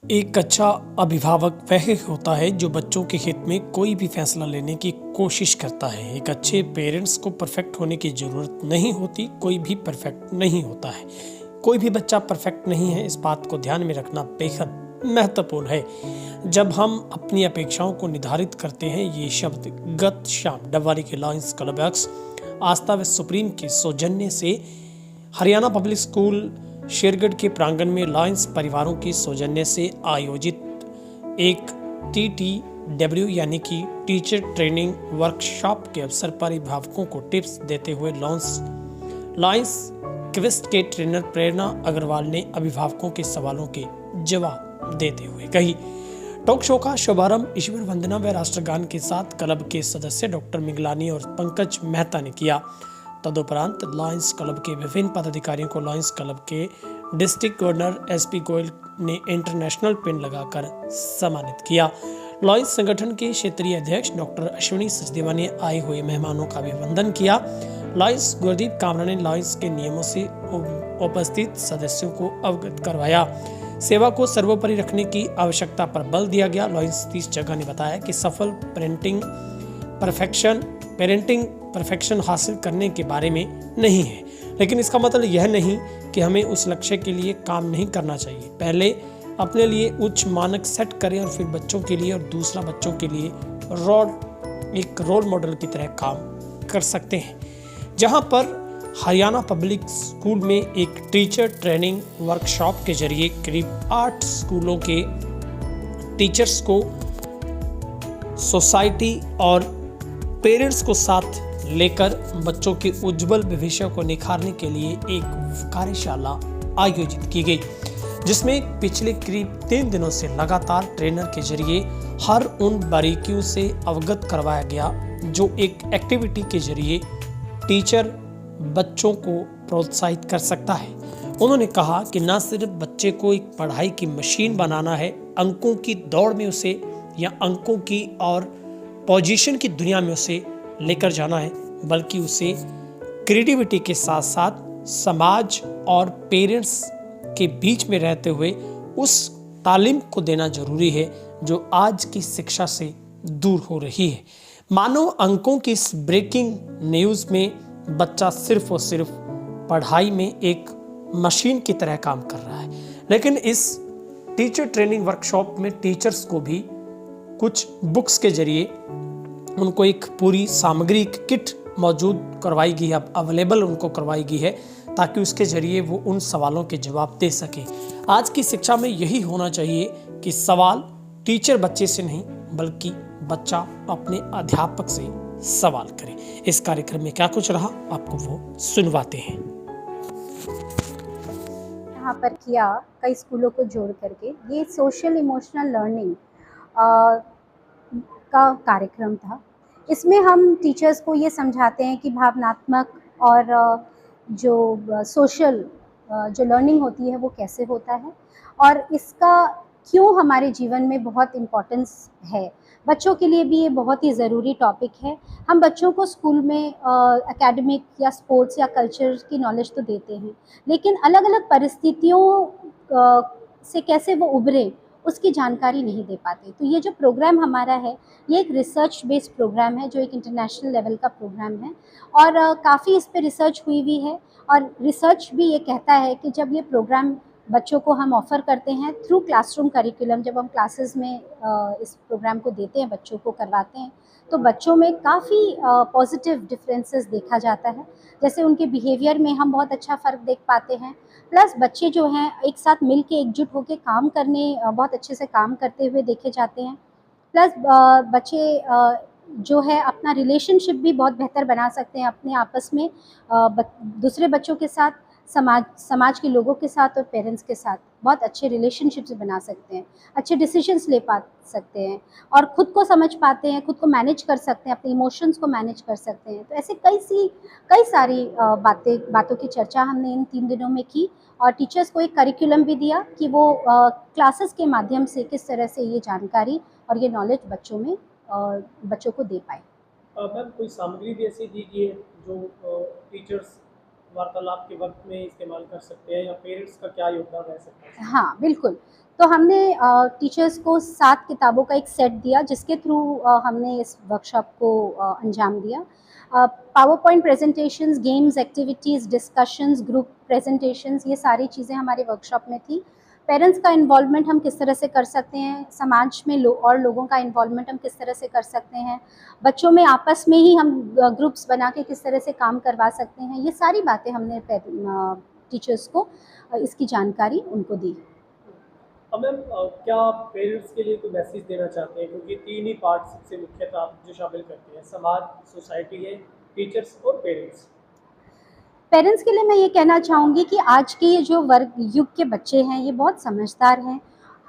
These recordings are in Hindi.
एक अच्छा अभिभावक वह होता है जो बच्चों के हित में कोई भी फैसला लेने की कोशिश करता है। एक अच्छे पेरेंट्स को परफेक्ट होने की ज़रूरत नहीं होती, कोई भी परफेक्ट नहीं होता है। कोई भी बच्चा परफेक्ट नहीं है, इस बात को ध्यान में रखना बेहद महत्वपूर्ण है। जब हम अपनी अपेक्षाओं को निर्धारित करते हैं, ये शब्द गत शाम डबवाली के लॉयंस क्लब एक्स आस्था व सुप्रीम के सौजन्य से हरियाणा पब्लिक स्कूल शेरगढ़ के प्रांगण में लॉयंस परिवारों की सौजन्य से आयोजित एक TTW यानी कि टीचर ट्रेनिंग वर्कशॉप के अवसर पर अभिभावकों को टिप्स देते हुए लॉयंस क्विस्ट के ट्रेनर प्रेरणा अग्रवाल ने अभिभावकों के सवालों के जवाब देते हुए कही। टॉक शो का शुभारंभ ईश्वर वंदना व राष्ट्रगान के साथ क्लब के सदस्य डॉक्टर मिगलानी और पंकज मेहता ने किया। तदुपरांत लॉयंस क्लब के विभिन्न पदाधिकारियों को लॉयंस क्लब के डिस्ट्रिक्ट गवर्नर SP गोयल ने इंटरनेशनल पिन लगाकर सम्मानित किया। लॉयंस संगठन के क्षेत्रीय अध्यक्ष डॉक्टर अश्विनी सचदेवा ने आए हुए मेहमानों का अभिनंदन किया। लॉयंस गुरदीप कामरा ने लॉयंस के नियमों से उपस्थित सदस्यों को अवगत करवाया। सेवा को सर्वोपरि रखने की आवश्यकता पर बल दिया गया। लॉयंस 30 जगह ने बताया कि सफल पेरेंटिंग परफेक्शन हासिल करने के बारे में नहीं है, लेकिन इसका मतलब यह नहीं कि हमें उस लक्ष्य के लिए काम नहीं करना चाहिए। पहले अपने लिए उच्च मानक सेट करें और फिर बच्चों के लिए और दूसरा बच्चों के लिए एक रोल मॉडल की तरह काम कर सकते हैं। जहां पर हरियाणा पब्लिक स्कूल में एक टीचर ट्रेनिंग वर्कशॉप के जरिए करीब 8 स्कूलों के टीचर्स को सोसाइटी और पेरेंट्स को साथ लेकर बच्चों के उज्जवल भविष्य को निखारने के लिए एक कार्यशाला आयोजित की गई, जिसमें पिछले करीब 3 दिनों से लगातार ट्रेनर के जरिए हर उन बारीकियों से अवगत करवाया गया जो एक एक्टिविटी के जरिए टीचर बच्चों को प्रोत्साहित कर सकता है। उन्होंने कहा कि न सिर्फ बच्चे को एक पढ़ाई की मशीन बनाना है, अंकों की दौड़ में उसे या अंकों की और पोजीशन की दुनिया में उसे लेकर जाना है, बल्कि उसे क्रिएटिविटी के साथ साथ समाज और पेरेंट्स के बीच में रहते हुए उस तालीम को देना जरूरी है जो आज की शिक्षा से दूर हो रही है। मानो अंकों की इस ब्रेकिंग न्यूज़ में बच्चा सिर्फ और सिर्फ पढ़ाई में एक मशीन की तरह काम कर रहा है, लेकिन इस टीचर ट्रेनिंग वर्कशॉप में टीचर्स को भी कुछ बुक्स के जरिए उनको एक पूरी सामग्री किट मौजूद करवाई गई है, अवेलेबल उनको करवाई गई है, ताकि उसके जरिए वो उन सवालों के जवाब दे सके। आज की शिक्षा में यही होना चाहिए कि सवाल टीचर बच्चे से नहीं, बल्कि बच्चा अपने अध्यापक से सवाल करे। इस कार्यक्रम में क्या कुछ रहा, आपको वो सुनवाते हैं। यहाँ पर किया कई स्कूलों को जोड़ करके ये सोशल इमोशनल लर्निंग का कार्यक्रम था। इसमें हम टीचर्स को ये समझाते हैं कि भावनात्मक और सोशल जो लर्निंग होती है वो कैसे होता है और इसका क्यों हमारे जीवन में बहुत इम्पोर्टेंस है। बच्चों के लिए भी ये बहुत ही ज़रूरी टॉपिक है। हम बच्चों को स्कूल में एकेडमिक या स्पोर्ट्स या कल्चर की नॉलेज तो देते हैं, लेकिन अलग अलग परिस्थितियों से कैसे वो उभरे उसकी जानकारी नहीं दे पाते। तो ये जो प्रोग्राम हमारा है ये एक रिसर्च बेस्ड प्रोग्राम है, जो एक इंटरनेशनल लेवल का प्रोग्राम है और काफ़ी इस पे रिसर्च हुई भी है। और रिसर्च भी ये कहता है कि जब ये प्रोग्राम बच्चों को हम ऑफ़र करते हैं थ्रू क्लासरूम करिकुलम, जब हम क्लासेस में इस प्रोग्राम को देते हैं, बच्चों को करवाते हैं, तो बच्चों में काफ़ी पॉजिटिव डिफरेंसेस देखा जाता है। जैसे उनके बिहेवियर में हम बहुत अच्छा फ़र्क देख पाते हैं। प्लस बच्चे जो हैं एक साथ मिल के एकजुट होकर काम करने बहुत अच्छे से काम करते हुए देखे जाते हैं। प्लस बच्चे जो है अपना रिलेशनशिप भी बहुत बेहतर बना सकते हैं अपने आपस में, दूसरे बच्चों के साथ, समाज के लोगों के साथ और पेरेंट्स के साथ बहुत अच्छे रिलेशनशिप्स बना सकते हैं, अच्छे डिसीजंस ले पा सकते हैं और ख़ुद को समझ पाते हैं, खुद को मैनेज कर सकते हैं, अपने इमोशंस को मैनेज कर सकते हैं। तो ऐसे कई सारी बातों की चर्चा हमने इन 3 दिनों में की और टीचर्स को एक करिकुलम भी दिया कि वो क्लासेस के माध्यम से किस तरह से ये जानकारी और ये नॉलेज बच्चों को दे पाए। मैम, कोई सामग्री भी ऐसी दी गई है जो टीचर्स वार्तालाप के वक्त में इस्तेमाल कर सकते हैं, या पेरेंट्स का क्या योगदान रह सकता है? हाँ, बिल्कुल। तो हमने टीचर्स को 7 किताबों का एक सेट दिया, जिसके थ्रू हमने इस वर्कशॉप को अंजाम दिया। Power point presentations, games, activities, discussions, group presentations, ये सारी चीज़ें हमारे वर्कशॉप में थी। पेरेंट्स का इन्वॉल्वमेंट हम किस तरह से कर सकते हैं, समाज में और लोगों का इन्वॉल्वमेंट हम किस तरह से कर सकते हैं, बच्चों में आपस में ही हम ग्रुप्स बना के किस तरह से काम करवा सकते हैं, ये सारी बातें हमने टीचर्स को इसकी जानकारी उनको दी। अब मैम क्या आप पेरेंट्स के लिए कोई मैसेज देना चाहते हैं, क्योंकि 3 ही पार्ट सबसे मुख्यतः आप जो शामिल करते हैं, समाज, सोसाइटी है, टीचर्स और पेरेंट्स। पेरेंट्स के लिए मैं ये कहना चाहूँगी कि आज के ये जो वर्ग युग के बच्चे हैं, ये बहुत समझदार हैं।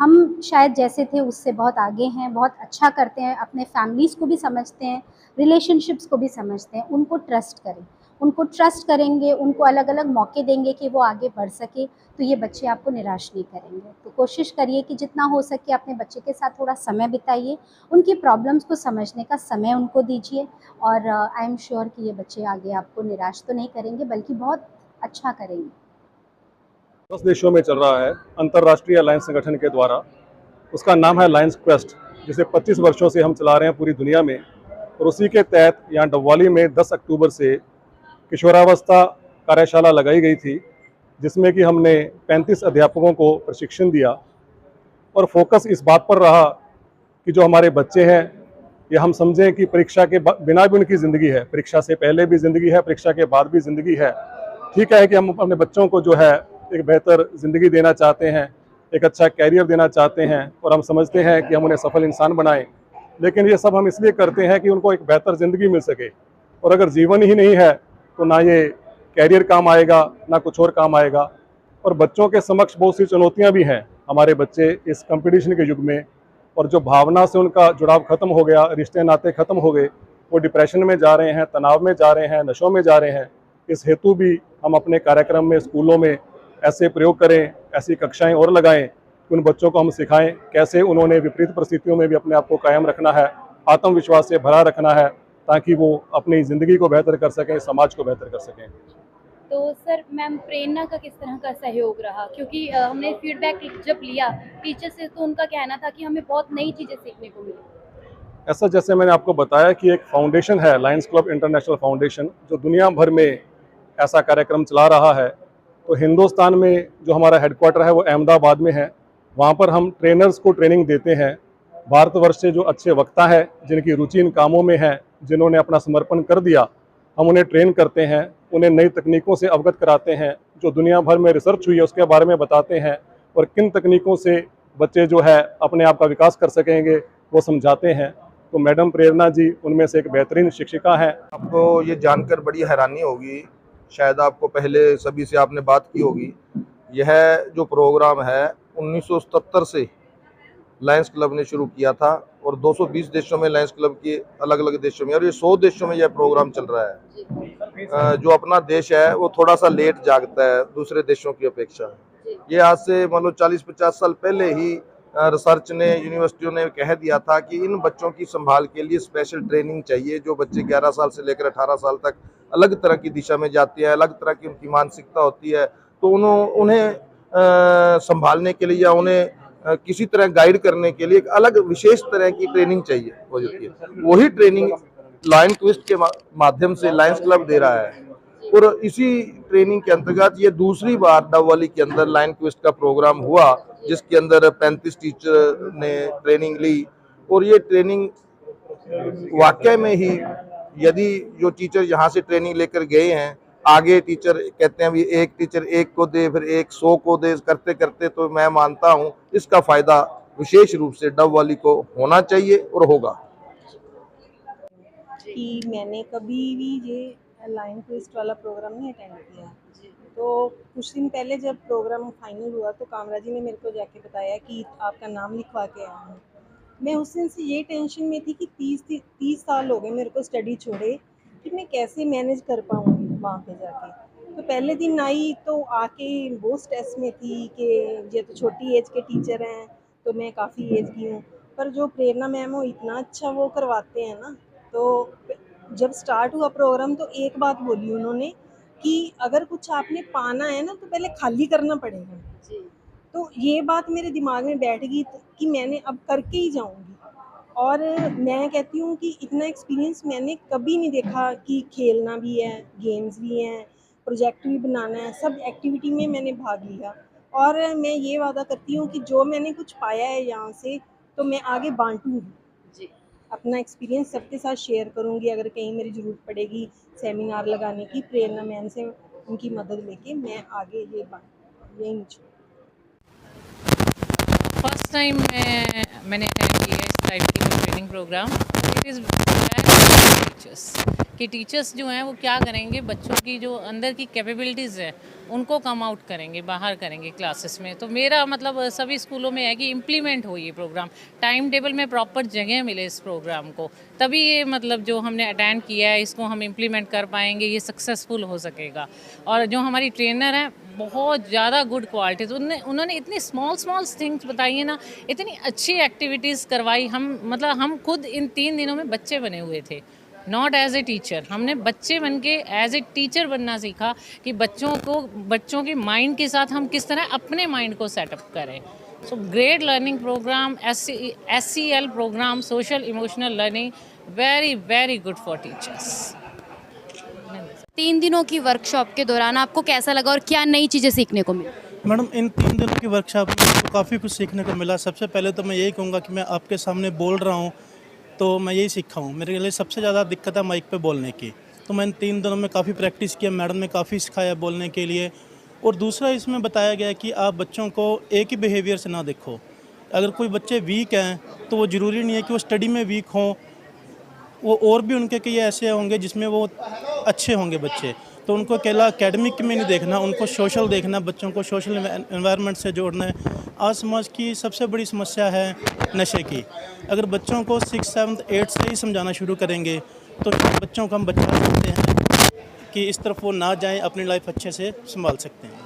हम शायद जैसे थे उससे बहुत आगे हैं, बहुत अच्छा करते हैं, अपने फैमिलीज़ को भी समझते हैं, रिलेशनशिप्स को भी समझते हैं। उनको ट्रस्ट करें, उनको ट्रस्ट करेंगे, उनको अलग-अलग मौके देंगे कि वो आगे बढ़ सके, तो ये बच्चे आपको निराश नहीं करेंगे। तो कोशिश करिए कि जितना हो सके अपने बच्चे के साथ थोड़ा समय बिताइए, उनकी प्रॉब्लम्स को समझने का समय उनको दीजिए, और आई एम श्योर कि ये बच्चे आगे आपको निराश तो नहीं करेंगे, बल्कि बहुत अच्छा करेंगे। 10 देशों में चल रहा है अंतर्राष्ट्रीय लायंस संगठन के द्वारा। उसका नाम है लायंस क्वेस्ट, जिसे 25 वर्षों से हम चला रहे हैं पूरी दुनिया में। और उसी के तहत यहाँ डबवाली में 10 अक्टूबर से किशोरावस्था कार्यशाला लगाई गई थी, जिसमें कि हमने 35 अध्यापकों को प्रशिक्षण दिया। और फोकस इस बात पर रहा कि जो हमारे बच्चे हैं, ये हम समझें कि परीक्षा के बिना भी उनकी ज़िंदगी है, परीक्षा से पहले भी ज़िंदगी है, परीक्षा के बाद भी ज़िंदगी है। ठीक है कि हम अपने बच्चों को जो है एक बेहतर ज़िंदगी देना चाहते हैं, एक अच्छा कैरियर देना चाहते हैं, और हम समझते हैं कि हम उन्हें सफल इंसान बनाएं। लेकिन ये सब हम इसलिए करते हैं कि उनको एक बेहतर ज़िंदगी मिल सके। और अगर जीवन ही नहीं है तो ना ये कैरियर काम आएगा, ना कुछ और काम आएगा। और बच्चों के समक्ष बहुत सी चुनौतियाँ भी हैं। हमारे बच्चे इस कंपटीशन के युग में, और जो भावना से उनका जुड़ाव खत्म हो गया, रिश्ते नाते खत्म हो गए, वो डिप्रेशन में जा रहे हैं, तनाव में जा रहे हैं, नशों में जा रहे हैं। इस हेतु भी हम अपने कार्यक्रम में, स्कूलों में ऐसे प्रयोग करें, ऐसी कक्षाएं और लगाएं कि उन बच्चों को हम सिखाएं कैसे उन्होंने विपरीत परिस्थितियों में भी अपने आप को कायम रखना है, आत्मविश्वास से भरा रखना है, ताकि वो अपनी ज़िंदगी को बेहतर कर सकें, समाज को बेहतर कर सकें। तो सर मैम, प्रेरणा का किस तरह का सहयोग रहा? क्योंकि हमने फीडबैक जब लिया टीचर से, तो उनका कहना था कि हमें बहुत नई चीज़ें सीखने को मिली। ऐसा जैसे मैंने आपको बताया कि एक फाउंडेशन है, लायंस क्लब इंटरनेशनल फाउंडेशन, जो दुनिया भर में ऐसा कार्यक्रम चला रहा है। तो हिंदुस्तान में जो हमारा हेडक्वार्टर है वो अहमदाबाद में है। वहाँ पर हम ट्रेनर्स को ट्रेनिंग देते हैं। भारतवर्ष से जो अच्छे वक्ता हैं, जिनकी रुचि इन कामों में है, जिन्होंने अपना समर्पण कर दिया, हम उन्हें ट्रेन करते हैं, उन्हें नई तकनीकों से अवगत कराते हैं, जो दुनिया भर में रिसर्च हुई है उसके बारे में बताते हैं, और किन तकनीकों से बच्चे जो है अपने आप का विकास कर सकेंगे वो समझाते हैं। तो मैडम प्रेरणा जी उनमें से एक बेहतरीन शिक्षिका हैं। आपको ये जानकर बड़ी हैरानी होगी, शायद आपको पहले सभी से आपने बात की होगी, यह जो प्रोग्राम है 1977 से लायंस क्लब ने शुरू किया था, और 220 देशों में लायंस क्लब की अलग अलग देशों में, और ये 100 देशों में यह प्रोग्राम चल रहा है। जो अपना देश है वो थोड़ा सा लेट जागता है दूसरे देशों की अपेक्षा। ये आज से मान लो 40-50 साल पहले ही रिसर्च ने, यूनिवर्सिटियों ने कह दिया था कि इन बच्चों की संभाल के लिए स्पेशल ट्रेनिंग चाहिए। जो बच्चे 11 साल से लेकर 18 साल तक अलग तरह की दिशा में जाते हैं, अलग तरह की उनकी मानसिकता होती है, तो उन्हें संभालने के लिए या उन्हें किसी तरह गाइड करने के लिए एक अलग विशेष तरह की ट्रेनिंग चाहिए हो जाती है। वही ट्रेनिंग लायंस क्वेस्ट के माध्यम से लायंस क्लब दे रहा है। और इसी ट्रेनिंग के अंतर्गत ये दूसरी बार डबवाली के अंदर लायंस क्वेस्ट का प्रोग्राम हुआ, जिसके अंदर 35 टीचर ने ट्रेनिंग ली। और ये ट्रेनिंग वाकई में ही, यदि जो टीचर यहाँ से ट्रेनिंग लेकर गए हैं, आगे टीचर कहते हैं भी एक टीचर एक को दे, फिर एक 100 को दे, करते करते, तो मैं मानता हूँ इसका फायदा विशेष रूप से डबवाली को होना चाहिए और होगा। कि मैंने कभी भी ये लायंस क्वेस्ट वाला प्रोग्राम नहीं अटेंड किया। तो कुछ दिन पहले जब प्रोग्राम फाइनल हुआ तो कामरा जी ने मेरे को जाके बताया कि आपका नाम लिखवा के आया हूँ। मैं उस दिन से ये टेंशन में थी कि 30 साल हो गए मेरे को स्टडी छोड़े, कि मैं कैसे मैनेज कर पाऊँगी वहाँ पे जाके। तो पहले दिन आई तो आके वो स्ट्रेस में थी कि ये तो छोटी एज के टीचर हैं, तो मैं काफ़ी एज की हूँ, पर जो प्रेरणा मैम वो इतना अच्छा वो करवाते हैं ना। तो जब स्टार्ट हुआ प्रोग्राम तो एक बात बोली उन्होंने कि अगर कुछ आपने पाना है ना तो पहले खाली करना पड़ेगा। तो ये बात मेरे दिमाग में बैठ गई कि मैंने अब करके ही जाऊंगी। और मैं कहती हूँ कि इतना एक्सपीरियंस मैंने कभी नहीं देखा कि खेलना भी है, गेम्स भी हैं, प्रोजेक्ट भी बनाना है, सब एक्टिविटी में मैंने भाग लिया। और मैं ये वादा करती हूँ कि जो मैंने कुछ पाया है यहाँ से तो मैं आगे बांटूंगी जी। अपना एक्सपीरियंस सबके साथ शेयर करूंगी। अगर कहीं मेरी ज़रूरत पड़ेगी सेमिनार लगाने की, प्रेरणा मैम से उनकी मदद लेके मैं आगे यही नहीं छोड़ूंगी। फर्स्ट टाइम मैंने अटेंड किया इस टाइप की training program. It is teachers कि टीचर्स जो हैं वो क्या करेंगे, बच्चों की जो अंदर की कैपेबिलिटीज़ है उनको कम आउट करेंगे, बाहर करेंगे क्लासेस में। तो मेरा मतलब सभी स्कूलों में है कि इम्प्लीमेंट हो ये प्रोग्राम, टाइम टेबल में प्रॉपर जगह मिले इस प्रोग्राम को, तभी ये मतलब जो हमने अटेंड किया है इसको हम इम्प्लीमेंट कर पाएंगे, ये सक्सेसफुल हो सकेगा। और जो हमारी ट्रेनर हैं बहुत ज़्यादा गुड क्वालिटीज़, उन्होंने इतनी स्मॉल थिंग्स बताई है ना, इतनी अच्छी एक्टिविटीज़ करवाई। हम खुद इन 3 दिनों में बच्चे बने हुए थे, नॉट एज ए टीचर। हमने बच्चे बन के एज ए टीचर बनना सीखा कि बच्चों के माइंड के साथ हम किस तरह अपने माइंड को सेटअप करें। So great learning program, SEL program, social emotional learning, very very good for teachers. 3 दिनों की वर्कशॉप के दौरान आपको कैसा लगा और क्या नई चीज़ें सीखने को मिली? मैडम, इन 3 दिनों की वर्कशॉप में मुझको काफ़ी कुछ सीखने को मिला। सबसे पहले तो मैं यही कहूँगा कि मैं आपके सामने बोल रहा हूँ तो मैं यही सीखा हूँ। मेरे लिए सबसे ज़्यादा दिक्कत है माइक पे बोलने की, तो मैंने 3 दिनों में काफ़ी प्रैक्टिस किया, मैडम ने काफ़ी सिखाया बोलने के लिए। और दूसरा इसमें बताया गया कि आप बच्चों को एक ही बिहेवियर से ना देखो। अगर कोई बच्चे वीक हैं तो वो ज़रूरी नहीं है कि वो स्टडी में वीक हों, वो और भी उनके कई ऐसे होंगे जिसमें वो अच्छे होंगे बच्चे। तो उनको अकेला एकेडमिक में नहीं देखना, उनको सोशल देखना, बच्चों को सोशल एनवायरनमेंट से जोड़ना है। आज समाज की सबसे बड़ी समस्या है नशे की। अगर बच्चों को 6, 7, 8 से ही समझाना शुरू करेंगे तो बच्चों को हम बचा सकते हैं कि इस तरफ वो ना जाएं, अपनी लाइफ अच्छे से संभाल सकते हैं।